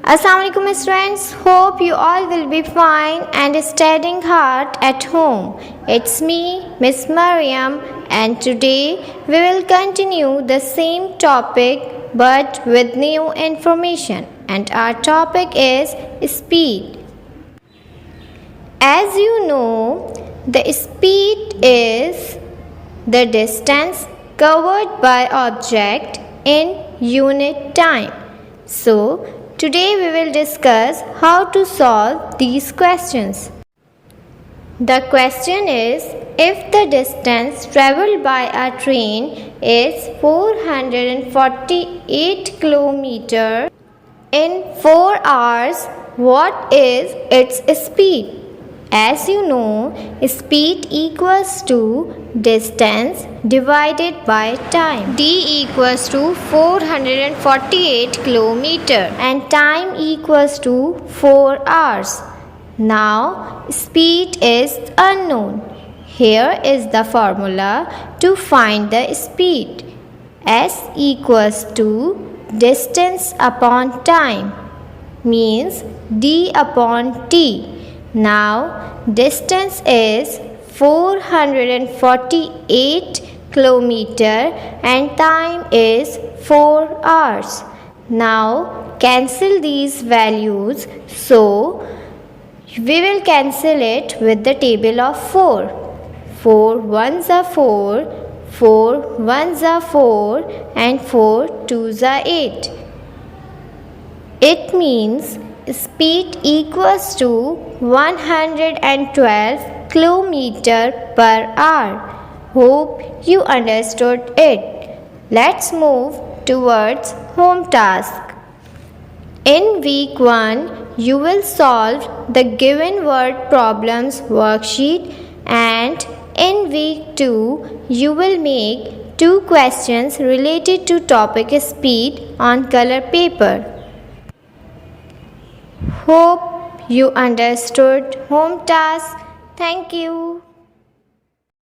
Assalamualaikum students, hope you all will be fine and studying hard at home. It's me, Miss Maryam, and today we will continue the same topic but with new information, and our topic is speed. As you know, the speed is the distance covered by object in unit time. So, today we will discuss how to solve these questions. The question is, if the distance traveled by a train is 448 km in 4 hours, what is its speed? As you know, speed equals to distance divided by time. D equals to 448 km and time equals to 4 hours. Now, speed is unknown. Here is the formula to find the speed. S equals to distance upon time, means D upon T. Now, distance is 448 km and time is 4 hours. Now, cancel these values. So, we will cancel it with the table of 4. 4 ones are 4, 4 ones are 4 and 4 twos are 8. It means speed equals to 112 km per hour. Hope you understood it. Let's move towards home task. In week 1, you will solve the given word problems worksheet, and in week 2, you will make 2 questions related to topic speed on color paper. Hope you understood home task. Thank you.